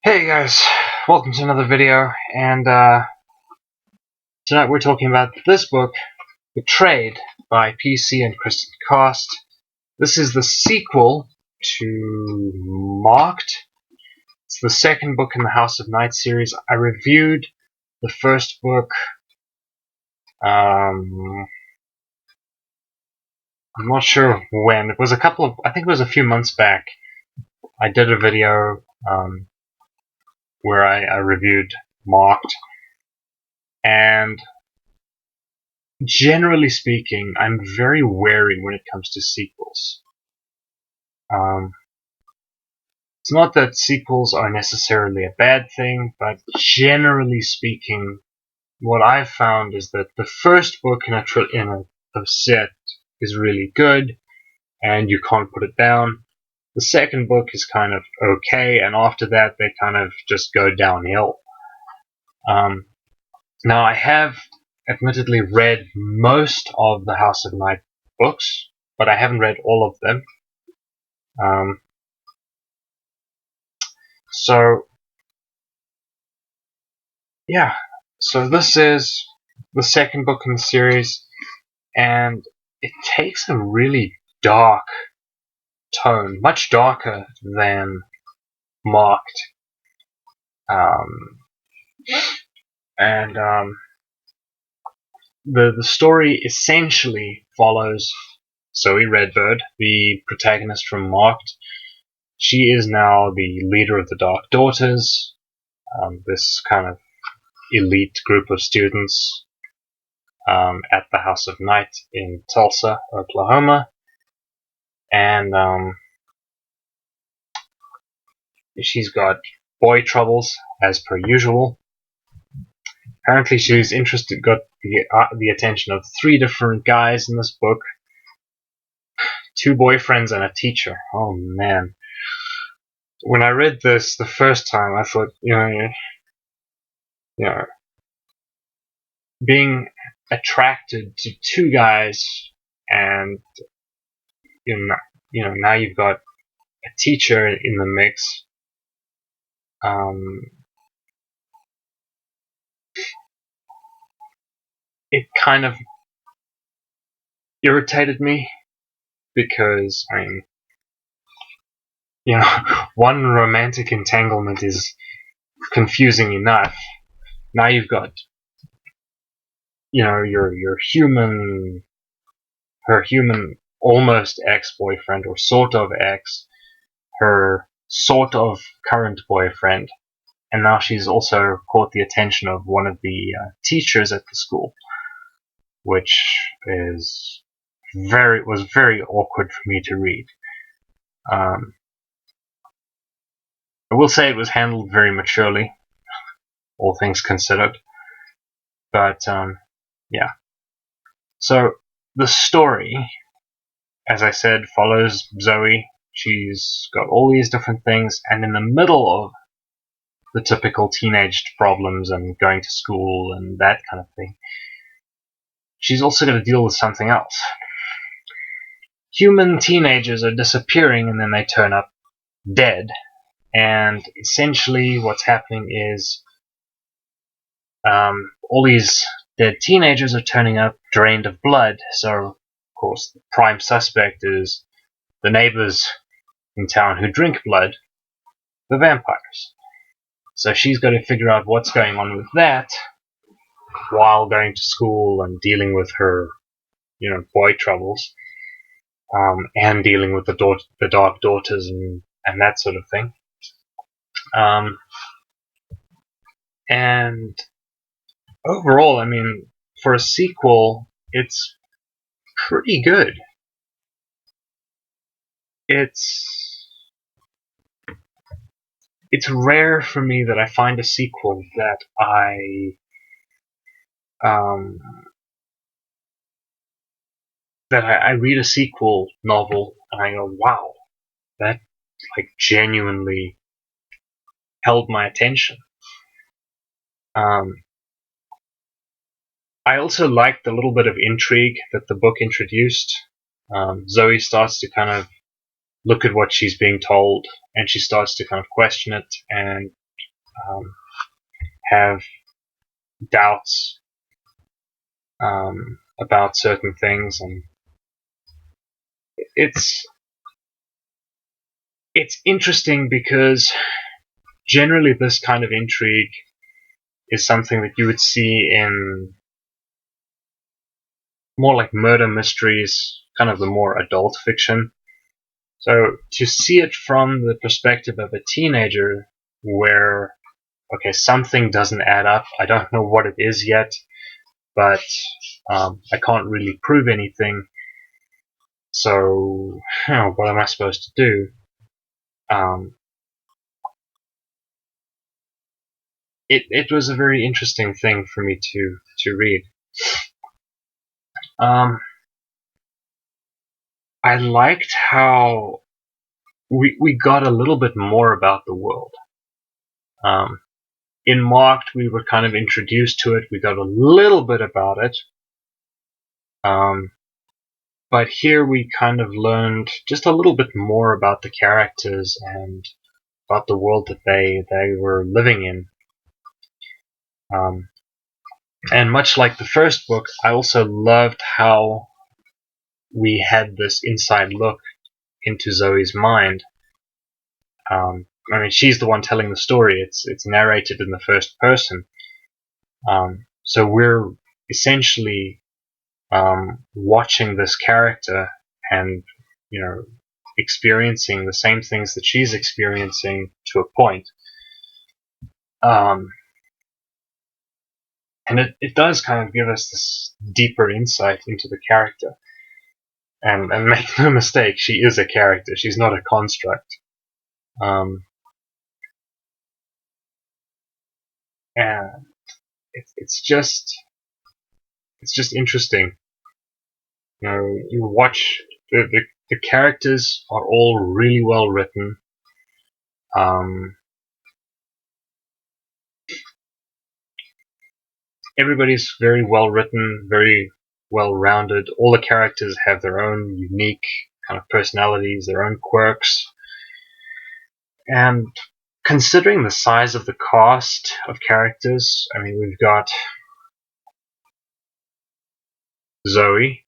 Hey guys, welcome to another video, and tonight we're talking about this book, Betrayed, by PC and Kristin. This is the sequel to Marked. It's the second book in the House of Night series. I reviewed the first book, I'm not sure when. It was I think it was a few months back. I did a video where I reviewed Marked, and generally speaking, I'm very wary when it comes to sequels. It's not that sequels are necessarily a bad thing, but generally speaking, what I've found is that the first book in a set is really good, and you can't put it down. The second book is kind of okay, and after that, they kind of just go downhill. Now, I have admittedly read most of the House of Night books, but I haven't read all of them. So this is the second book in the series, and it takes a really dark tone, much darker than Marked. The story essentially follows Zoe Redbird, the protagonist from Marked. She is now the leader of the Dark Daughters, this kind of elite group of students at the House of Night in Tulsa, Oklahoma. And she's got boy troubles, as per usual. Apparently she's got the attention of 3 different guys in this book. 2 boyfriends and a teacher. Oh man. When I read this the first time, I thought, being attracted to 2 guys, and now you've got a teacher in the mix. It kind of irritated me because, one romantic entanglement is confusing enough. Now you've got, her human almost ex-boyfriend, or sort of ex, her sort of current boyfriend, and now she's also caught the attention of one of the teachers at the school, which was very awkward for me to read. I will say it was handled very maturely, all things considered. But yeah. So the story, as I said, follows Zoe. She's got all these different things, and in the middle of the typical teenage problems and going to school and that kind of thing, she's also got to deal with something else. Human teenagers are disappearing, and then they turn up dead. And essentially what's happening is all these dead teenagers are turning up drained of blood. So, of course, the prime suspect is the neighbors in town who drink blood, the vampires. So she's got to figure out what's going on with that while going to school and dealing with her, boy troubles, and dealing with the Dark Daughters and that sort of thing. And overall, for a sequel, it's pretty good. It's rare for me that I find a sequel that I read a sequel novel and I go, wow, that genuinely held my attention. I also liked the little bit of intrigue that the book introduced. Zoe starts to kind of look at what she's being told, and she starts to kind of question it, and have doubts about certain things, and it's interesting because generally this kind of intrigue is something that you would see in more like murder mysteries, kind of the more adult fiction. So to see it from the perspective of a teenager where, okay, something doesn't add up, I don't know what it is yet, but I can't really prove anything, so what am I supposed to do? It was a very interesting thing for me to read. I liked how we got a little bit more about the world. In Marked, we were kind of introduced to it. We got a little bit about it. But here we kind of learned just a little bit more about the characters and about the world that they were living in. And much like the first book, I also loved how we had this inside look into Zoe's mind. I mean, she's the one telling the story. It's narrated in the first person. So we're essentially watching this character and, experiencing the same things that she's experiencing to a point. And it does kind of give us this deeper insight into the character. And make no mistake, she is a character. She's not a construct. And it's just interesting. You watch the characters are all really well written. Everybody's very well written, very well rounded. All the characters have their own unique kind of personalities, their own quirks. And considering the size of the cast of characters, I mean, we've got Zoe,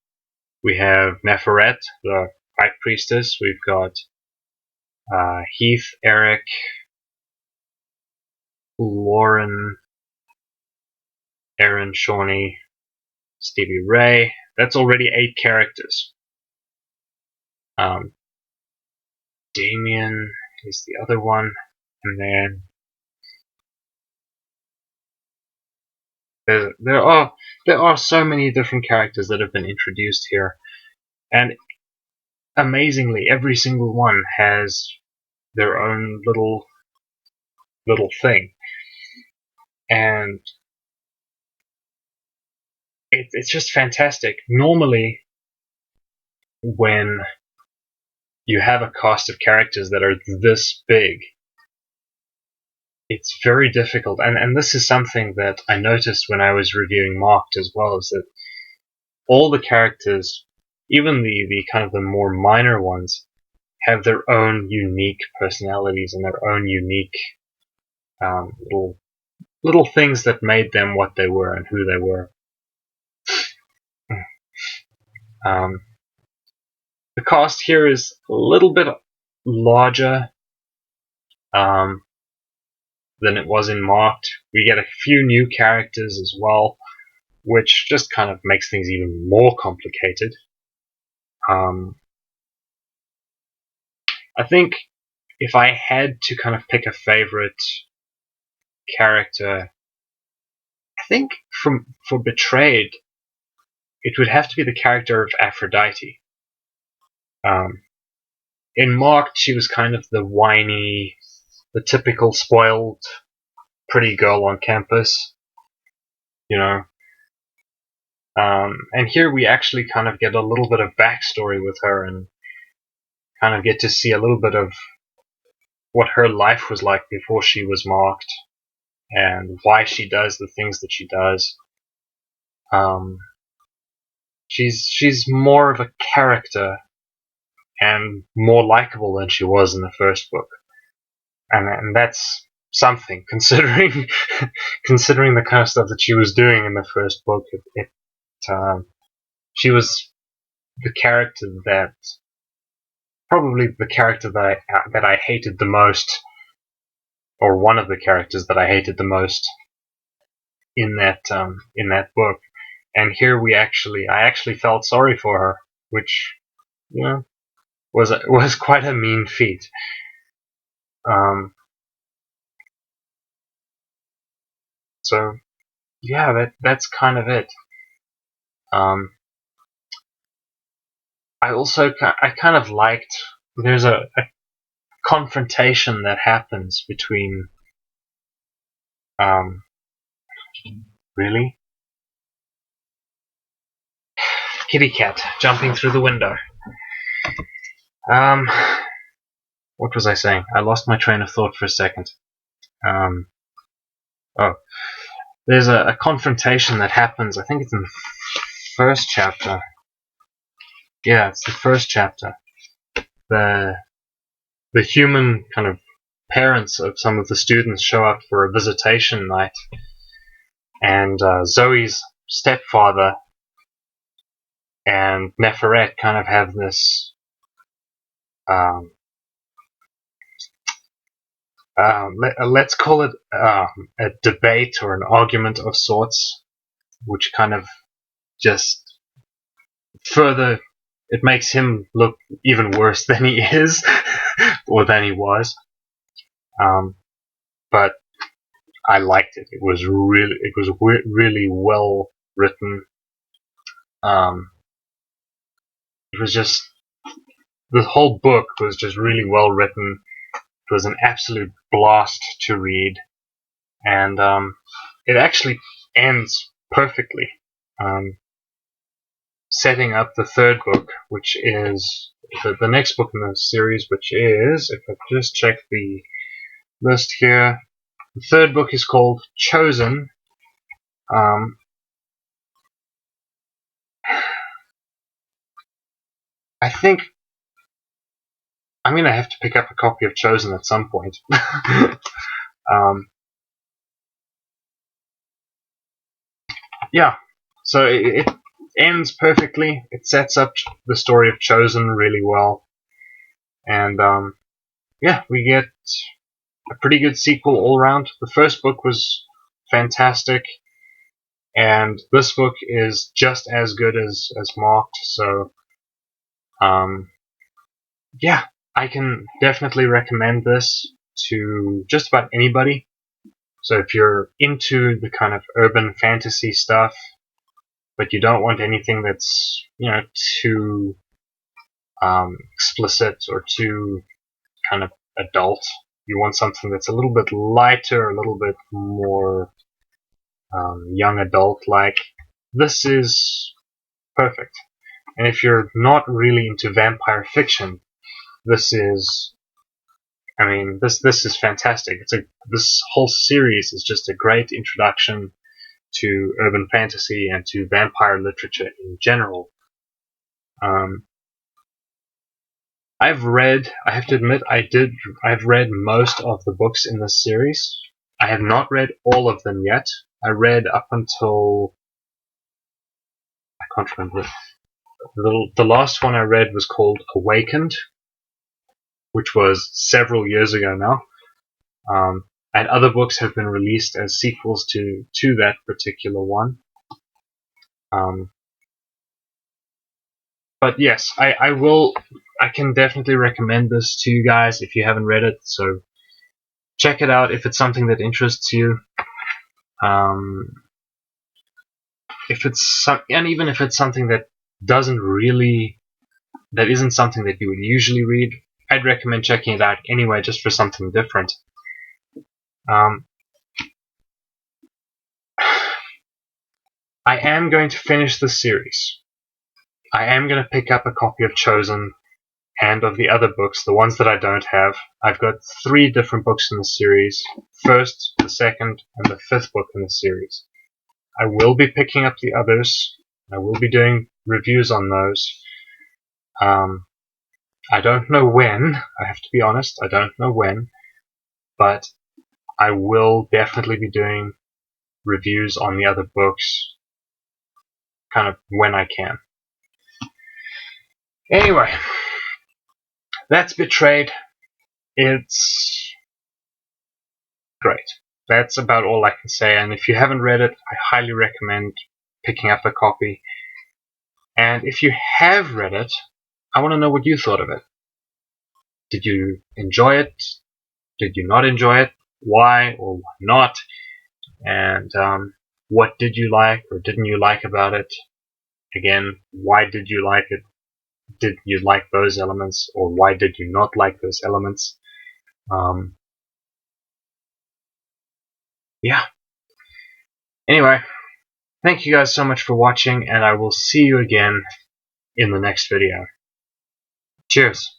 we have Neferet, the High Priestess, we've got Heath, Eric, Lauren, Aaron, Shawnee, Stevie Ray. That's already 8 characters. Damien is the other one, and then there are so many different characters that have been introduced here, and amazingly, every single one has their own little thing, and it's just fantastic. Normally, when you have a cast of characters that are this big, it's very difficult, and this is something that I noticed when I was reviewing Marked as well, is that all the characters, even the kind of the more minor ones, have their own unique personalities and their own unique little things that made them what they were and who they were. The cast here is a little bit larger than it was in Marked. We get a few new characters as well, which just kind of makes things even more complicated. I think if I had to kind of pick a favorite character, I think for Betrayed, it would have to be the character of Aphrodite. In Marked, she was kind of the whiny, the typical spoiled, pretty girl on campus, and here we actually kind of get a little bit of backstory with her and kind of get to see a little bit of what her life was like before she was marked and why she does the things that she does. She's more of a character and more likable than she was in the first book, and that's something, considering considering the kind of stuff that she was doing in the first book. She was the character that probably the character that I hated the most, or one of the characters that I hated the most in that book. And here I actually felt sorry for her, which was quite a mean feat. So yeah, that's kind of it. I kind of liked, there's a confrontation that happens between really? Kitty cat jumping through the window. What was I saying? I lost my train of thought for a second. There's a confrontation that happens, I think it's in the first chapter. Yeah, it's the first chapter. The human kind of parents of some of the students show up for a visitation night, and Zoe's stepfather and Neferet kind of have this let's call it a debate or an argument of sorts, which kind of just further, it makes him look even worse than he is or than he was. But I liked it. It was really well written. It was just, the whole book was just really well written. It was an absolute blast to read, and it actually ends perfectly, setting up the third book, which is the next book in the series, which is, if I just check the list here, the third book is called Chosen. I think I'm going to have to pick up a copy of Chosen at some point. Yeah, so it ends perfectly. It sets up the story of Chosen really well. And yeah, we get a pretty good sequel all around. The first book was fantastic, and this book is just as good as marked. So yeah, I can definitely recommend this to just about anybody. So if you're into the kind of urban fantasy stuff, but you don't want anything that's, too explicit or too kind of adult, you want something that's a little bit lighter, a little bit more young adult-like, this is perfect. And if you're not really into vampire fiction, this is fantastic. This whole series is just a great introduction to urban fantasy and to vampire literature in general. I have to admit, I've read most of the books in this series. I have not read all of them yet. I read up until, I can't remember. The last one I read was called Awakened, which was several years ago now. And other books have been released as sequels to that particular one. But yes, I can definitely recommend this to you guys if you haven't read it. So check it out if it's something that interests you. Even if it's something that isn't something that you would usually read, I'd recommend checking it out anyway, just for something different. I am going to finish the series. I am going to pick up a copy of Chosen and of the other books, the ones that I don't have. I've got 3 different books in the series. First, the second, and the 5th book in the series. I will be picking up the others. I will be doing reviews on those. I don't know when. I have to be honest. I don't know when. But I will definitely be doing reviews on the other books kind of when I can. Anyway, that's Betrayed. It's great. That's about all I can say, and if you haven't read it, I highly recommend picking up a copy. And if you have read it, I want to know what you thought of it. Did you enjoy it? Did you not enjoy it? Why or why not? And what did you like or didn't you like about it? Again, why did you like it? Did you like those elements, or why did you not like those elements? Yeah. Anyway, thank you guys so much for watching, and I will see you again in the next video. Cheers.